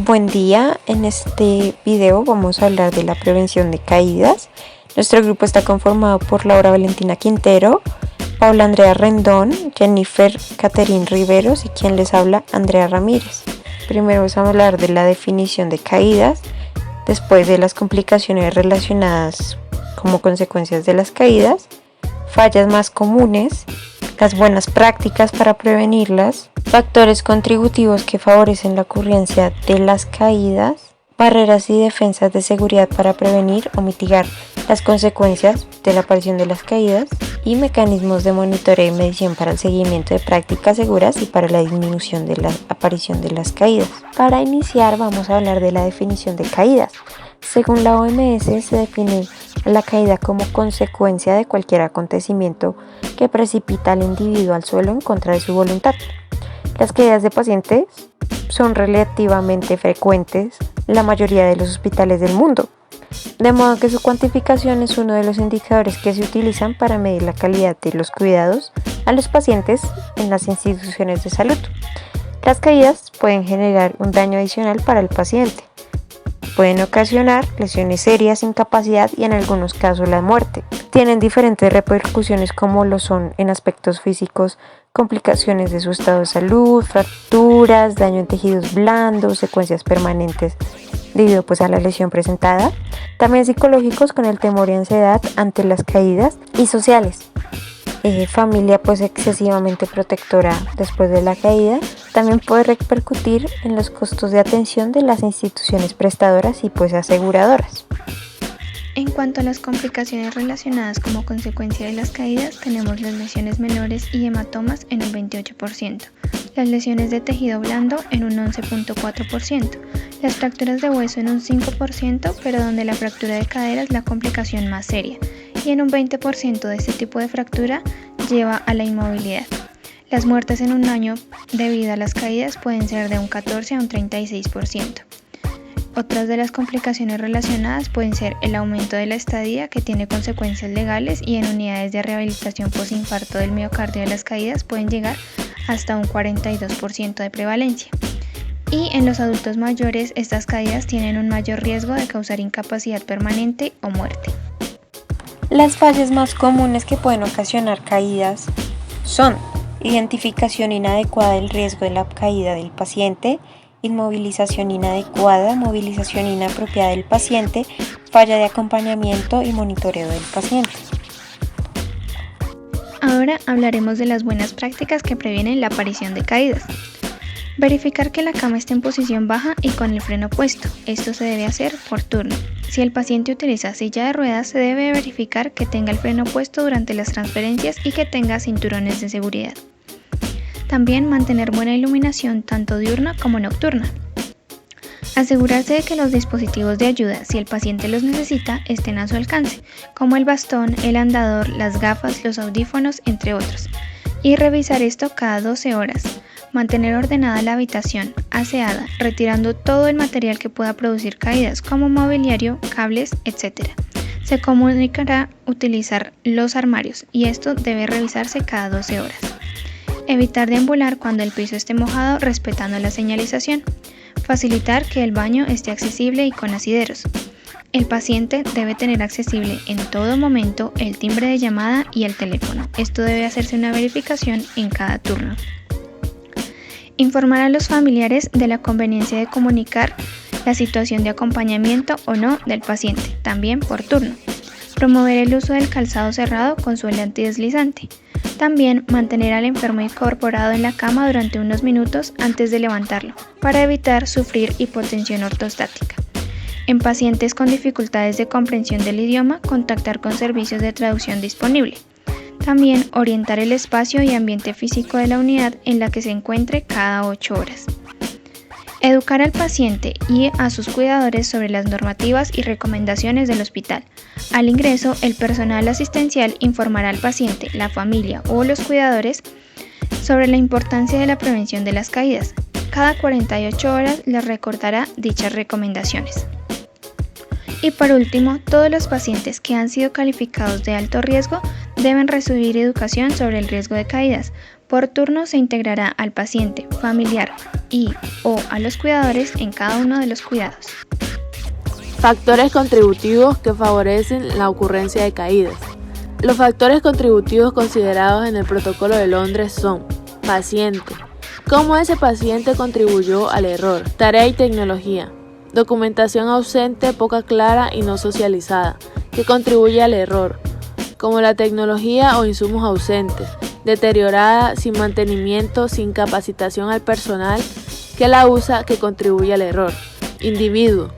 Buen día, en este video vamos a hablar de la prevención de caídas. Nuestro grupo está conformado por Laura Valentina Quintero, Paula Andrea Rendón, Jennifer Caterín Riveros y quien les habla, Andrea Ramírez. Primero vamos a hablar de la definición de caídas, después de las complicaciones relacionadas como consecuencias de las caídas, fallas más comunes, las buenas prácticas para prevenirlas, factores contributivos que favorecen la ocurrencia de las caídas, barreras y defensas de seguridad para prevenir o mitigar las consecuencias de la aparición de las caídas y mecanismos de monitoreo y medición para el seguimiento de prácticas seguras y para la disminución de la aparición de las caídas. Para iniciar vamos a hablar de la definición de caídas. Según la OMS se define la caída como consecuencia de cualquier acontecimiento que precipita al individuo al suelo en contra de su voluntad. Las caídas de pacientes son relativamente frecuentes en la mayoría de los hospitales del mundo, de modo que su cuantificación es uno de los indicadores que se utilizan para medir la calidad de los cuidados a los pacientes en las instituciones de salud. Las caídas pueden generar un daño adicional para el paciente. Pueden ocasionar lesiones serias, incapacidad y en algunos casos la muerte. Tienen diferentes repercusiones como lo son en aspectos físicos, complicaciones de su estado de salud, fracturas, daño en tejidos blandos, secuencias permanentes debido a la lesión presentada. También psicológicos con el temor y ansiedad ante las caídas y sociales. Familia excesivamente protectora después de la caída también puede repercutir en los costos de atención de las instituciones prestadoras y aseguradoras. En cuanto a las complicaciones relacionadas como consecuencia de las caídas, tenemos las lesiones menores y hematomas en un 28%, las lesiones de tejido blando en un 11.4%, las fracturas de hueso en un 5%, pero donde la fractura de cadera es la complicación más seria, y en un 20% de este tipo de fractura lleva a la inmovilidad. Las muertes en un año debido a las caídas pueden ser de un 14 a un 36%. Otras de las complicaciones relacionadas pueden ser el aumento de la estadía, que tiene consecuencias legales, y en unidades de rehabilitación posinfarto del miocardio de las caídas pueden llegar hasta un 42% de prevalencia. Y en los adultos mayores, estas caídas tienen un mayor riesgo de causar incapacidad permanente o muerte. Las fallas más comunes que pueden ocasionar caídas son identificación inadecuada del riesgo de la caída del paciente, inmovilización inadecuada, movilización inapropiada del paciente, falla de acompañamiento y monitoreo del paciente. Ahora hablaremos de las buenas prácticas que previenen la aparición de caídas. Verificar que la cama esté en posición baja y con el freno puesto. Esto se debe hacer por turno. Si el paciente utiliza silla de ruedas, se debe verificar que tenga el freno puesto durante las transferencias y que tenga cinturones de seguridad. También mantener buena iluminación tanto diurna como nocturna. Asegurarse de que los dispositivos de ayuda, si el paciente los necesita, estén a su alcance, como el bastón, el andador, las gafas, los audífonos, entre otros. Y revisar esto cada 12 horas. Mantener ordenada la habitación, aseada, retirando todo el material que pueda producir caídas, como mobiliario, cables, etc. Se comunicará utilizar los armarios y esto debe revisarse cada 12 horas. Evitar deambular cuando el piso esté mojado, respetando la señalización. Facilitar que el baño esté accesible y con asideros. El paciente debe tener accesible en todo momento el timbre de llamada y el teléfono. Esto debe hacerse una verificación en cada turno. Informar a los familiares de la conveniencia de comunicar la situación de acompañamiento o no del paciente, también por turno. Promover el uso del calzado cerrado con suela antideslizante. También mantener al enfermo incorporado en la cama durante unos minutos antes de levantarlo, para evitar sufrir hipotensión ortostática. En pacientes con dificultades de comprensión del idioma, contactar con servicios de traducción disponible. También orientar el espacio y ambiente físico de la unidad en la que se encuentre cada 8 horas. Educar al paciente y a sus cuidadores sobre las normativas y recomendaciones del hospital. Al ingreso, el personal asistencial informará al paciente, la familia o los cuidadores sobre la importancia de la prevención de las caídas. Cada 48 horas les recordará dichas recomendaciones. Y por último, todos los pacientes que han sido calificados de alto riesgo deben recibir educación sobre el riesgo de caídas Por turno se integrará al paciente, familiar y/o a los cuidadores en cada uno de los cuidados. Factores contributivos que favorecen la ocurrencia de caídas. Los factores contributivos considerados en el Protocolo de Londres son: paciente, cómo ese paciente contribuyó al error, tarea y tecnología, documentación ausente, poca clara y no socializada, que contribuye al error, como la tecnología o insumos ausentes, deteriorada, sin mantenimiento, sin capacitación al personal que la usa, que contribuye al error. Individuo,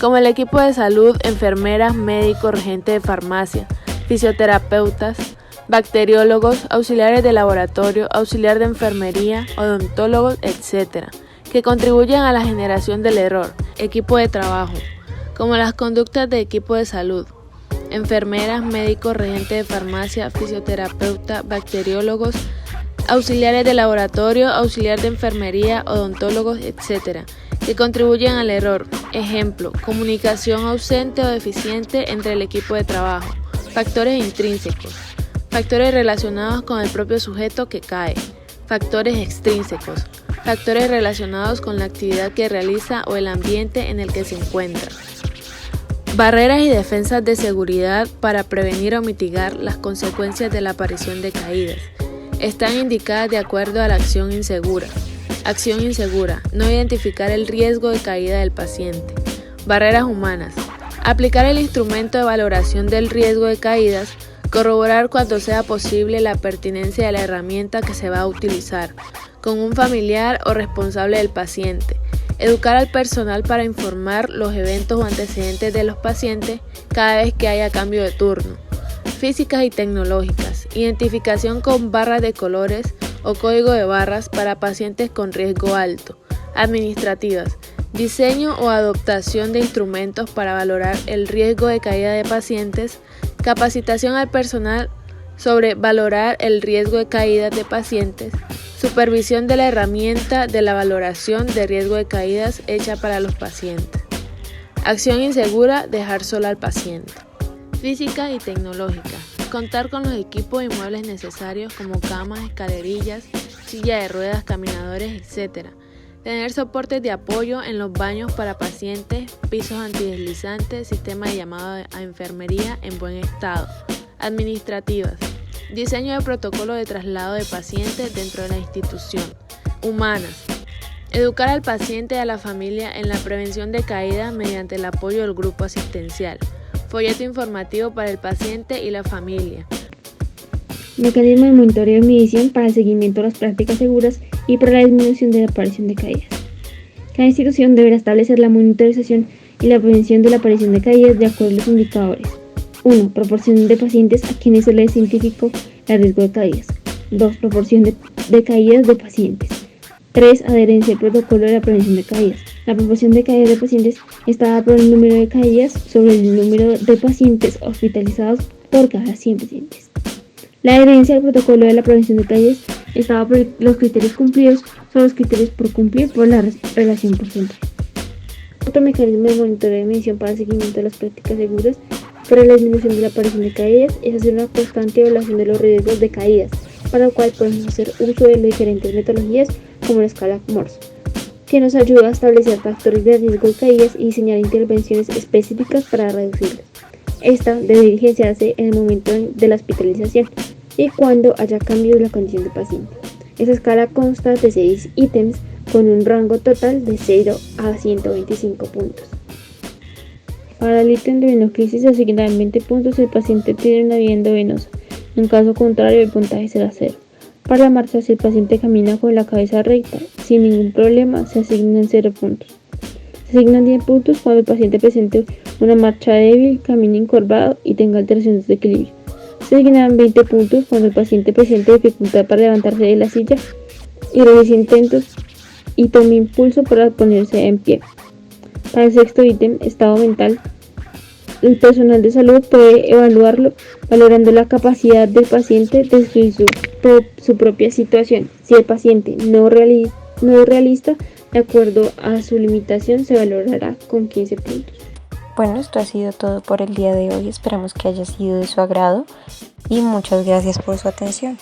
como el equipo de salud, enfermeras, médicos, regentes de farmacia, fisioterapeutas, bacteriólogos, auxiliares de laboratorio, auxiliar de enfermería, odontólogos, etc., que contribuyen a la generación del error. Equipo de trabajo, como las conductas de equipo de salud, enfermeras, médicos, regentes de farmacia, fisioterapeuta, bacteriólogos, auxiliares de laboratorio, auxiliar de enfermería, odontólogos, etc., que contribuyen al error. Ejemplo, comunicación ausente o deficiente entre el equipo de trabajo. Factores intrínsecos, factores relacionados con el propio sujeto que cae. Factores extrínsecos, factores relacionados con la actividad que realiza o el ambiente en el que se encuentra. Barreras y defensas de seguridad para prevenir o mitigar las consecuencias de la aparición de caídas. Están indicadas de acuerdo a la acción insegura. Acción insegura: no identificar el riesgo de caída del paciente. Barreras humanas: aplicar el instrumento de valoración del riesgo de caídas, corroborar cuando sea posible la pertinencia de la herramienta que se va a utilizar, con un familiar o responsable del paciente. Educar al personal para informar los eventos o antecedentes de los pacientes cada vez que haya cambio de turno. Físicas y tecnológicas: identificación con barras de colores o código de barras para pacientes con riesgo alto. Administrativas: diseño o adoptación de instrumentos para valorar el riesgo de caída de pacientes. Capacitación al personal sobre valorar el riesgo de caída de pacientes. Supervisión de la herramienta de la valoración de riesgo de caídas hecha para los pacientes. Acción insegura: dejar sola al paciente. Física y tecnológica: contar con los equipos y muebles necesarios como camas, escalerillas, silla de ruedas, caminadores, etc. Tener soportes de apoyo en los baños para pacientes, pisos antideslizantes, sistema de llamado a enfermería en buen estado. Administrativas: diseño de protocolo de traslado de pacientes dentro de la institución. Humanas: educar al paciente y a la familia en la prevención de caídas mediante el apoyo del grupo asistencial. Folleto informativo para el paciente y la familia. Mecanismo de monitoreo y medición para el seguimiento de las prácticas seguras y para la disminución de la aparición de caídas. Cada institución deberá establecer la monitorización y la prevención de la aparición de caídas de acuerdo a los indicadores. 1. Proporción de pacientes a quienes se les identificó el riesgo de caídas. 2. Proporción de caídas de pacientes. 3. Adherencia al protocolo de la prevención de caídas. La proporción de caídas de pacientes está dada por el número de caídas sobre el número de pacientes hospitalizados por cada 100 pacientes. La adherencia al protocolo de la prevención de caídas está dada por los criterios cumplidos sobre los criterios por cumplir por la relación porcentaje. Otro mecanismo de monitoreo y medición para el seguimiento de las prácticas seguras para la disminución de la aparición de caídas es hacer una constante evaluación de los riesgos de caídas, para lo cual podemos hacer uso de las diferentes metodologías como la escala Morse, que nos ayuda a establecer factores de riesgo de caídas y diseñar intervenciones específicas para reducirlos. Esta debe diligenciarse en el momento de la hospitalización y cuando haya cambios en la condición del paciente. Esta escala consta de 6 ítems con un rango total de 0 a 125 puntos. Para el ítem de venocrisis se asignarán 20 puntos si el paciente tiene una vía endovenosa. En caso contrario, el puntaje será 0. Para la marcha, si el paciente camina con la cabeza recta sin ningún problema, se asignan 0 puntos. Se asignan 10 puntos cuando el paciente presente una marcha débil, camine encorvado y tenga alteraciones de equilibrio. Se asignan 20 puntos cuando el paciente presente dificultad para levantarse de la silla y realice intentos y tome impulso para ponerse en pie. Para el sexto ítem, estado mental, el personal de salud puede evaluarlo valorando la capacidad del paciente de describir su propia situación. Si el paciente no es realista, de acuerdo a su limitación, se valorará con 15 puntos. Bueno, esto ha sido todo por el día de hoy. Esperamos que haya sido de su agrado y muchas gracias por su atención.